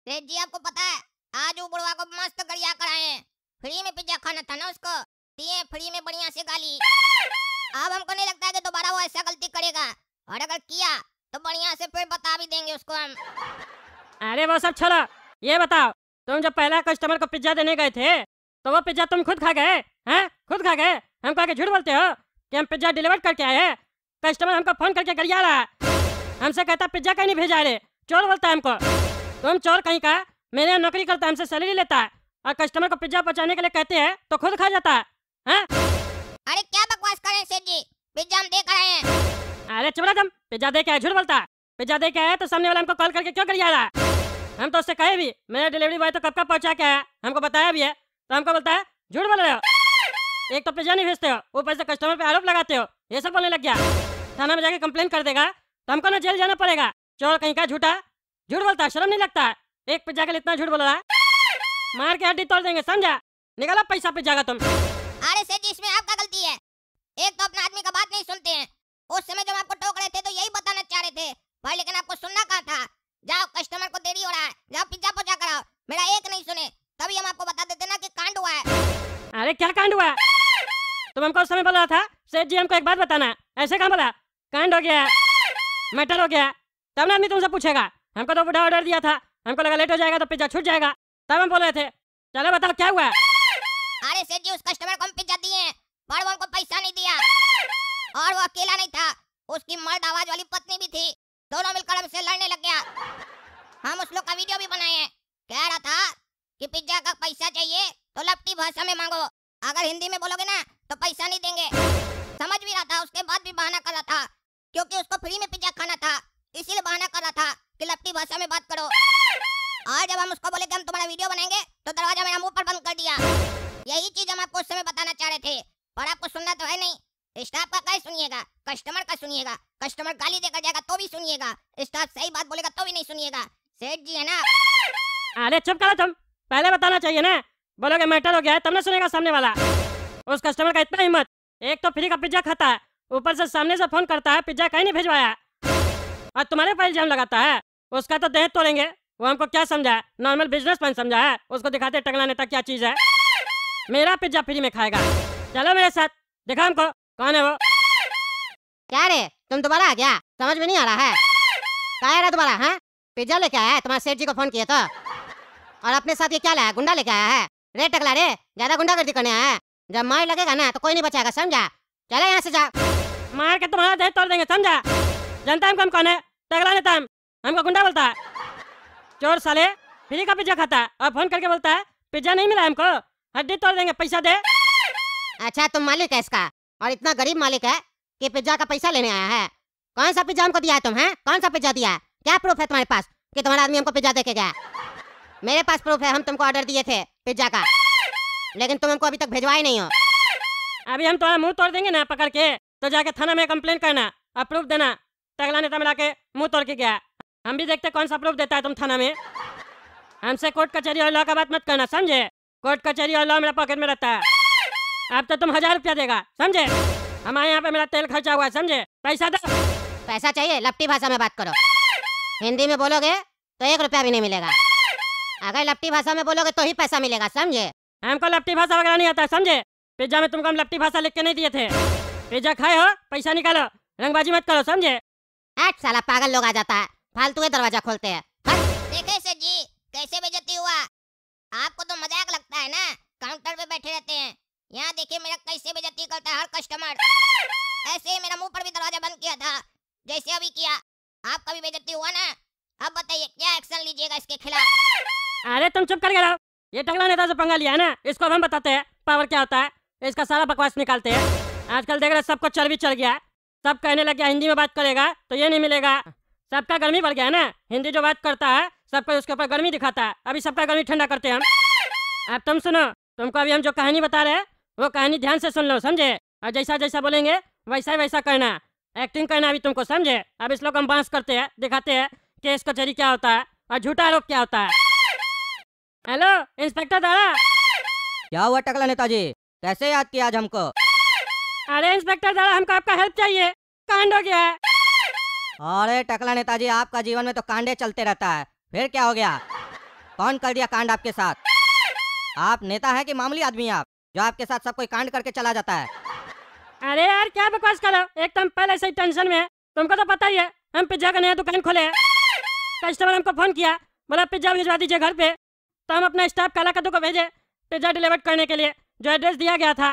सेठ जी आपको पता है आज वो बुढ़वा को मस्त गरिया कराए हैं। फ्री में पिज्जा खाना था ना उसको, दिए फ्री में बढ़िया से गाली। अब हमको नहीं लगता है कि दोबारा वो ऐसा गलती करेगा, और अगर किया तो बढ़िया से फिर बता भी देंगे उसको हम। अरे वो सब छोड़ो, ये बताओ तुम जब पहला कस्टमर को पिज्जा देने गए थे तो वो पिज्जा तुम खुद खा गए हैं? खुद खा गए? हमको आके झूठ बोलते हो कि हम पिज्जा डिलीवर करके आए हैं। कस्टमर हमको फोन करके गरिया रहा है, हमसे कहता पिज्जा कहीं नहीं भेजा रे, चोर बोलता है हमको। तुम चोर कहीं का, मेरे यहाँ नौकरी करता है, हमसे सैलरी लेता है और कस्टमर को पिज्जा पहुंचाने के लिए कहते हैं तो खुद खा जाता है। अरे क्या बकवास कर रहे हैं सेठ जी, पिज्जा हम दे कर आए हैं। अरे चुप रह तुम, पिज्जा दे के आए, झूठ बोलता है। पिज्जा दे के आया तो सामने वाला हमको कॉल करके क्यों गरिया रहा है? हम तो उससे कहे भी मेरा डिलीवरी बॉय तो कब का पहुंचा के आया, हमको बताया भी है, तो हमको बोलता है झूठ बोल रहे हो। एक तो पिज्जा नहीं भेजते हो, ऊपर से कस्टमर पे आरोप लगाते हो, ये सब बोलने लग गया। थाना में जाके कंप्लेन कर देगा तो हमको ना जेल जाना पड़ेगा। चोर कहीं का, झूठा झूठ बोलता है, शर्म नहीं लगता है? एक पिज्जा के लिए इतना झूठ बोल रहा है, मार के हड्डी तोड़ देंगे, समझा? निकालो पैसा पिज्जा का तुम। अरे सेठ जी इसमें आपका गलती है, एक तो अपना आदमी का बात नहीं सुनते हैं। उस समय जब आपको टोक रहे थे तो यही बताना चाह रहे थे भाई, लेकिन आपको सुनना कहा था। जाओ कस्टमर को देरी हो रहा है, जाओ पिज्जा पहुंचा कराओ। मेरा एक नहीं सुने, तभी हम आपको बता देते ना कि कांड हुआ है। अरे क्या कांड हुआ? तुम हमको उस समय बोल रहा था सेठ जी हमको एक बात बताना, ऐसे कहाँ बोला? कांड हो गया, मटर हो गया, तब ना आदमी तुमसे पूछेगा। हमको तो बुढ़ा ऑर्डर दिया था, हमको लगा लेट हो जाएगा तो पिज्जा छूट जाएगा, तब हम बोल रहे थे। चलो बताओ क्या हुआ? अरे सेठ जी उस कस्टमर को हम पिज्जा दिए हैं पर वो हमको पैसा नहीं दिया, और वो अकेला नहीं था, उसकी मर्द आवाज वाली पत्नी भी थी, दोनों मिलकर हमसे लड़ने लग गया। हम उस लोग का वीडियो भी बनाए हैं, कह रहा था कि पिज्जा का पैसा चाहिए तो लपटी भाषा में मांगो, अगर हिंदी में बोलोगे ना तो पैसा नहीं देंगे। समझ भी रहा था, उसके बाद भी बहाना कर रहा था क्योंकि उसको फ्री में पिज्जा खाना था, इसीलिए बहाना कर रहा था कि लपटी भाषा में बात करो। और जब हम उसको बोले कि हम तुम्हारा वीडियो बनाएंगे तो दरवाजा मेरा मुंह पर बंद कर दिया। यही चीज हम आपको उस समय बताना चाह रहे थे, पर आपको सुनना तो है नहीं। स्टाफ का क्या सुनिएगा, कस्टमर का सुनिएगा। कस्टमर गाली देकर जाएगा तो भी सुनिएगा, स्टाफ सही बात बोलेगा तो भी नहीं सुनिएगा। सेठ जी है ना। अरे चुप करो तुम, पहले बताना चाहिए ना, बोलोगे मैटर हो गया है तब ना सुनेगा सामने वाला। उस कस्टमर का इतना हिम्मत, एक तो फ्री का पिज्जा खाता है, ऊपर से सामने से फोन करता है पिज्जा कहीं नहीं भिजवाया, और तुम्हारे पर इल्जाम लगाता है। उसका तो देह तोड़ेंगे। वो हमको क्या समझा है, नॉर्मल बिजनेसमैन समझा है? उसको दिखाते टंगला नेता क्या चीज है। मेरा पिज्जा फ्री में खाएगा, चलो मेरे साथ, दिखा हमको कौन है वो। क्या रे तुम दोबारा आ गया? समझ में नहीं आ रहा है, क्या है रे दोबारा? हाँ पिज्जा लेके आया है, तुम्हारे सेठ जी को फोन किया था, और अपने साथ ये क्या लाया? गुंडा लेके आया है? रे टकला रे, ज्यादा गुंडागर्दी करने आया है, जब मार लगेगा ना तो कोई नहीं बचाएगा, समझा? चले यहाँ से जा, मार के तुम्हारा देह तोड़ देंगे, समझा? जानता है हम कौन है? टकला नेता हमको गुंडा बोलता है। चोर साले, फ्री का पिज्जा खाता है और फोन करके बोलता है पिज्जा नहीं मिला हमको, हड्डी तोड़ देंगे, पैसा दे। अच्छा तुम मालिक है इसका, और इतना गरीब मालिक है कि पिज्जा का पैसा लेने आया है? कौन सा पिज्जा हमको दिया है तुम? हैं कौन सा पिज्जा दिया है? क्या प्रूफ है तुम्हारे पास कि तुम्हारा आदमी हमको पिज्जा देके गया? मेरे पास प्रूफ है, हम तुमको ऑर्डर दिए थे पिज्जा का, लेकिन तुम हमको अभी तक भिजवाए नहीं हो। अभी हम तुम्हारा मुंह तोड़ देंगे ना पकड़ के, तो जाके थाना में कंप्लेन करना और प्रूफ देना। टगला नेता मिला के मुंह तोड़ के गया, हम भी देखते कौन सा प्रूफ देता है तुम थाना में। हमसे कोर्ट कचहरी और लॉ का बात मत करना, समझे? कोर्ट कचहरी और लॉ मेरा पॉकेट में रहता है। अब तो तुम 1000 रुपया देगा, समझे? हमारे यहाँ पे मेरा तेल खर्चा हुआ है, समझे? पैसा दो। पैसा चाहिए? लपटी भाषा में बात करो, हिंदी में बोलोगे तो 1 रुपया भी नहीं मिलेगा, अगर लपटी भाषा में बोलोगे तो ही पैसा मिलेगा, समझे? हमको लपटी भाषा वगैरह नहीं आता, समझे? पिज्जा में तुमको हम लपटी भाषा लिख के नहीं दिए थे। पिज्जा खाए हो, पैसा निकालो, रंगबाजी मत करो, समझे? हट साला, पागल लोग आ जाता है, फालतू के दरवाजा खोलते हैं। देखे सेठ जी कैसे बेइज्जती हुआ। आपको तो मजाक लगता है ना, काउंटर पे बैठे रहते हैं, यहाँ देखिए मेरा कैसे बेइज्जती करता है हर कस्टमर। ऐसे ही मेरा मुंह पर भी दरवाजा बंद किया था जैसे अभी किया। आपका भी बेइज्जती हुआ ना, अब बताइए क्या एक्शन लीजिएगा इसके खिलाफ? अरे तुम चुप कर रहो, ये टगला नेता से पंगा लिया है ना, इसको अब हम बताते हैं पावर क्या होता है, इसका सारा बकवास निकालते हैं। आजकल देख रहे सबको चर्बी चढ़ गया, सब कहने लग गया हिंदी में बात करेगा तो ये नहीं मिलेगा। सबका गर्मी बढ़ गया है ना, हिंदी जो बात करता है सबको उसके ऊपर गर्मी दिखाता है, अभी सबका गर्मी ठंडा करते हैं हम। अब तुम सुनो, तुमको अभी हम जो कहानी बता रहे हैं वो कहानी ध्यान से सुन लो, समझे? और जैसा जैसा बोलेंगे वैसा वैसा करना, एक्टिंग करना अभी तुमको, समझे? अब इस लोग हम बांस करते हैं, दिखाते हैं केस कचहरी क्या होता है और झूठा आरोप क्या होता है। हेलो इंस्पेक्टर दादा। क्या हुआ टकला नेताजी, कैसे याद किया आज हमको? अरे इंस्पेक्टर दादा हमको आपका हेल्प चाहिए, कांड हो गया है। अरे टकला नेताजी, आपका जीवन में तो कांडे चलते रहता है, फिर क्या हो गया? कौन कर दिया कांड आपके साथ? आप नेता हैं कि मामूली आदमी आप जो आपके साथ सब कोई कांड करके चला जाता है? अरे यार क्या बकवास करो, एक तो हम पहले से ही टेंशन में है। तुमको तो पता ही है हम पिज्जा का नया दुकान खोले हैं। कस्टमर हमको फोन किया, बोला पिज्जा भिजवा दीजिए घर पे। तो हम अपना स्टाफ काला कद्दू को भेजे पिज्जा डिलीवर करने के लिए जो एड्रेस दिया गया था।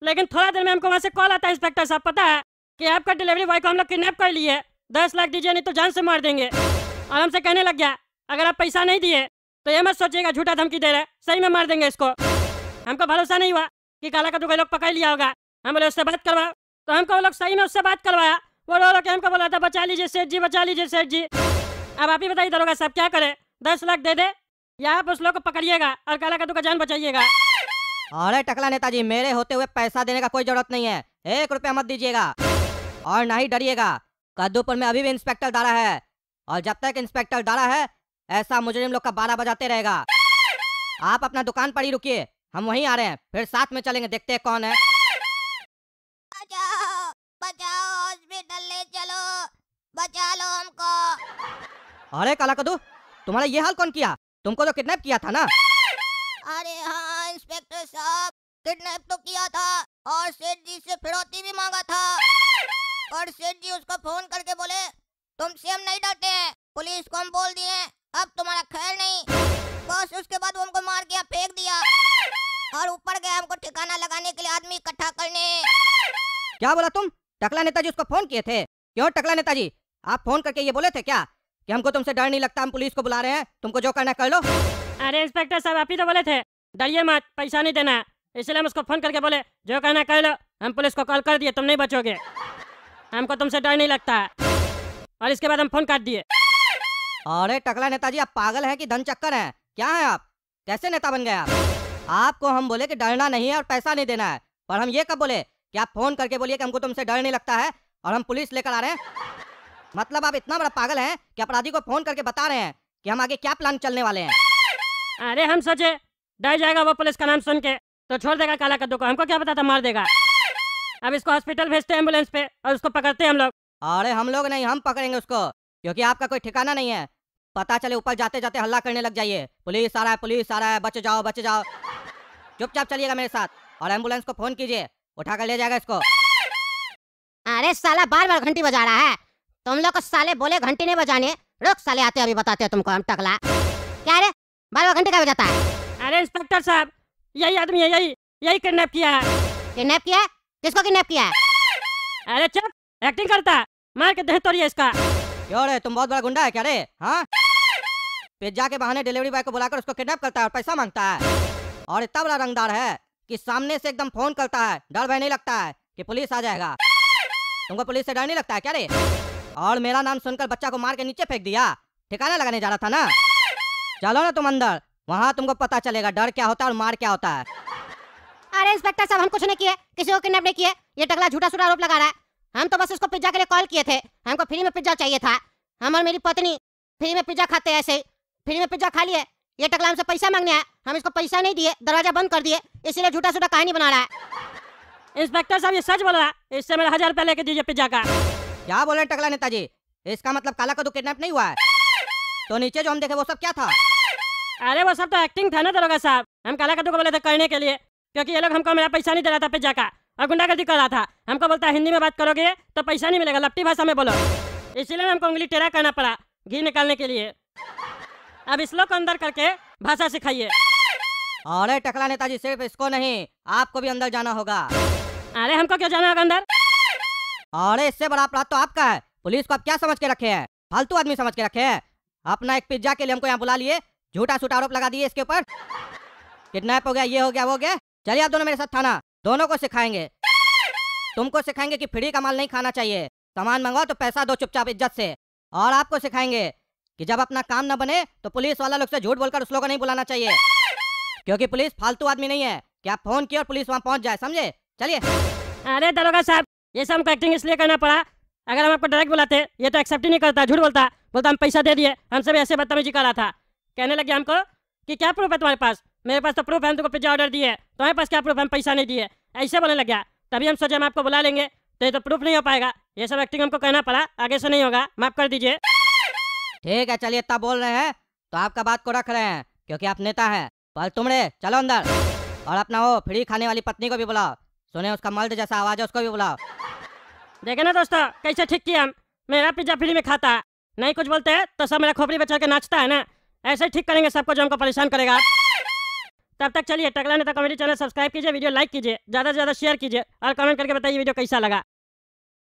लेकिन थोड़ा देर में हमको वहाँ से कॉल आता है, इंस्पेक्टर साहब पता है कि आपका डिलीवरी बॉय को हम लोग किडनैप कर लिए, 10 लाख दीजिए नहीं तो जान से मार देंगे। और हमसे कहने लग गया अगर आप पैसा नहीं दिए तो ये मत सोचिएगा झूठा धमकी दे रहे, सही में मार देंगे इसको। हमको भरोसा नहीं हुआ कि काला कद्दू को लोग पकड़ लिया होगा। हम बोले उससे बात करवाओ, तो हमको वो लोग सही में उससे बात करवाया। वो रो के हमको बोला था बचा लीजिए सेठ जी, बचा लीजिए सेठ जी। अब आप ही बताइए दरोगा साहब क्या करे, 10 लाख दे दे या आप उस लोग को पकड़िएगा और काला कद्दू का जान बचाइएगा। अरे टकला नेताजी, मेरे होते हुए पैसा देने का कोई जरूरत नहीं है, 1 रुपया मत दीजिएगा और ना ही डरिएगा। कद्दूपुर में अभी भी इंस्पेक्टर दारा है और जब तक इंस्पेक्टर दारा है ऐसा मुजरिम लोग का 12 बजाते रहेगा। आप अपना दुकान पर ही रुकिए, हम वहीं आ रहे हैं, फिर साथ में चलेंगे, देखते हैं कौन है। बचाओ बचाओ, हॉस्पिटल ले चलो, बचा लो हमको। अरे काला कद्दू, तुम्हारा ये हाल कौन किया? तुमको तो किडनैप किया था ना? अरे हाँ इंस्पेक्टर साहब, किडनैप तो किया था और सेठ जी से फिरौती भी मांगा था। और सेठ जी उसको फोन करके बोले तुमसे हम नहीं डरते हैं, पुलिस को हम बोल दिए, अब तुम्हारा खैर नहीं। बस उसके बाद वो हमको मार के फेंक दिया और ऊपर गया हमको ठिकाना लगाने के लिए आदमी इकट्ठा करने। क्या बोला तुम? टकला नेताजी उसको फोन किए थे? क्यों टकला नेताजी, आप फोन करके ये बोले थे क्या कि हमको तुमसे डर नहीं लगता, हम पुलिस को बुला रहे हैं, तुमको जो करना कर लो? अरे इंस्पेक्टर साहब आप ही तो बोले थे डरिए मत, पैसा नहीं देना, इसलिए हम उसको फोन करके बोले जो कहना कर लो। हम पुलिस को कॉल कर दिए, तुम नहीं बचोगे, हमको तुमसे डर नहीं लगता है। और इसके बाद हम फोन काट दिए। अरे टकला नेताजी, आप पागल हैं कि धन चक्कर हैं? क्या है आप? कैसे नेता बन गए आप? आपको हम बोले कि डरना नहीं है और पैसा नहीं देना है, पर हम ये कब बोले कि आप फोन करके बोलिए कि हमको तुमसे डर नहीं लगता है और हम पुलिस लेकर आ रहे हैं? मतलब आप इतना बड़ा पागल हैं कि अपराधी को फोन करके बता रहे हैं कि हम आगे क्या प्लान चलने वाले हैं। अरे हम सोचे डर जाएगा वो पुलिस का नाम सुन के तो छोड़ देगा काला कद्दू को, हमको क्या पता था मार देगा। अब इसको हॉस्पिटल भेजते हैं एम्बुलेंस पे और उसको पकड़ते हैं हम लोग। अरे हम लोग नहीं, हम पकड़ेंगे उसको, क्योंकि आपका कोई ठिकाना नहीं है। पता चले ऊपर जाते जाते हल्ला करने लग जाइए पुलिस आ रहा है, पुलिस आ रहा है, बच जाओ बच जाओ। चुपचाप चलिएगा मेरे साथ और एम्बुलेंस को फोन कीजिए, उठा कर ले जाएगा इसको। अरे साला बार बार घंटी बजा रहा है, तुम लोग को साले बोले घंटी नहीं बजाने, रुक साले आते अभी बताते हैं तुमको हम। टकला क्या रे बार बार घंटी क्या बजाता है? अरे इंस्पेक्टर साहब यही आदमी है, यही किडनैप किया है। किडनैप किया है? किसको किडनैप किया है? अरे चुप, एक्टिंग करता है, मार के दे तोड़िए इसका। क्यों रे, तुम बहुत बड़ा गुंडा है क्या रे? हाँ, पिज्जा के बहाने डिलीवरी बॉय को बुलाकर उसको किडनैप करता है और पैसा मांगता है, और इतना बड़ा रंगदार है कि सामने से एकदम फोन करता है, डर भय नहीं लगता है कि पुलिस आ जाएगा। तुमको पुलिस से डर नहीं लगता है क्या रे? और मेरा नाम सुनकर बच्चा को मार के नीचे फेंक दिया, ठिकाना लगाने जा रहा था ना? चलो ना तुम अंदर, वहाँ तुमको पता चलेगा डर क्या होता है और मार क्या होता है। अरे इंस्पेक्टर साहब हम कुछ नहीं किए, किसी को किडनैप नहीं किए, ये टकला झूठा सूठा आरोप लगा रहा है। हम तो बस इसको पिज्जा के लिए कॉल किए थे, हमको फ्री में पिज्जा चाहिए था। हम और मेरी पत्नी फ्री में पिज्जा खाते हैं, ऐसे ही फ्री में पिज्जा खा लिए। ये टकला हमसे पैसा मांगने आया, हम इसको पैसा नहीं दिए, दरवाजा बंद कर दिए, इसीलिए झूठा सूठा कहानी बना रहा है। इंस्पेक्टर साहब ये सच बोल रहा है, इससे मेरा 1000 रुपया लेके दीजिए पिज्जा का। क्या बोल रहे हैं टकला नेताजी? इसका मतलब काला कद्दू किडनैप नहीं हुआ है? तो नीचे जो हम देखे वो सब क्या था? अरे वो सब तो एक्टिंग था ना दरोगा साहब, हम काला कद्दू को बोले थे करने के लिए, क्योंकि ये लोग हमको मेरा पैसा नहीं दे रहा था पिज्जा का और गुंडागर्दी कर रहा था। हमको बोलता है हिंदी में बात करोगे तो पैसा नहीं मिलेगा, लपटी भाषा में बोलो, इसीलिए हमको उंगली टेढ़ा करना पड़ा घी निकालने के लिए। अब इस लोग को अंदर करके भाषा सिखाइए। अरे टकला नेताजी, सिर्फ इसको नहीं आपको भी अंदर जाना होगा। अरे हमको क्यों जाना होगा अंदर? अरे इससे बड़ा अपराध तो आपका है, पुलिस को आप क्या समझ के रखे हैं? फालतू आदमी समझ के रखे हैं। अपना एक पिज्जा के लिए हमको यहाँ बुला लिए, झूठा सूठा आरोप लगा दिए इसके ऊपर, किडनैप हो गया, ये हो गया, वो हो गया। चलिए आप दोनों मेरे साथ थाना, दोनों को सिखाएंगे। तुमको सिखाएंगे कि फ्री का माल नहीं खाना चाहिए, सामान मंगवाओ तो पैसा दो चुपचाप इज्जत से। और आपको सिखाएंगे कि जब अपना काम न बने तो पुलिस वाला लोग से झूठ बोलकर उस लोगों को नहीं बुलाना चाहिए, क्योंकि पुलिस फालतू आदमी नहीं है कि आप फोन किए और पुलिस वहाँ पहुँच जाए, समझे? चलिए। अरे दरोगा साहब ये सब हमको एक्टिंग इसलिए करना पड़ा, अगर हम आपको डायरेक्ट बुलाते ये तो एक्सेप्ट ही नहीं करता, झूठ बोलता, बोलता हम पैसा दे दिए, हमसे भी ऐसे बदतमीजी कर रहा था। कहने लगे हमको कि क्या प्रूफ है तुम्हारे पास? मेरे पास तो प्रूफ है, हम तुमको पिज्जा ऑर्डर दिए, तुम्हारे पास क्या प्रूफ? हम पैसा नहीं दिए, ऐसे बोलने लग गया। तभी हम सोचे हम आपको बुला लेंगे, तो ये तो प्रूफ नहीं हो पाएगा, ये सब एक्टिंग हमको करना पड़ा, आगे से नहीं होगा, माफ कर दीजिए। ठीक है, चलिए इतना बोल रहे हैं तो तो आपका बात को रख रहे हैं क्योंकि आप नेता हैं। पर तुमरे चलो अंदर और अपना वो फ्री खाने वाली पत्नी को भी बुलाओ। सुने उसका मर्द जैसा आवाज है, उसको भी बुलाओ। देखे ना दोस्तों कैसे ठीक किया हम। मेरा पिज्जा फ्री में खाता है, नहीं कुछ बोलते हैं तो सब मेरा खोपड़ी बचा के नाचता है ना। ऐसे ही ठीक करेंगे सबको जो हमको परेशान करेगा। तब तक चलिए टकला नेता कॉमेडी चैनल सब्सक्राइब कीजिए, वीडियो लाइक कीजिए, ज़्यादा से ज़्यादा शेयर कीजिए और कमेंट करके बताइए वीडियो कैसा लगा।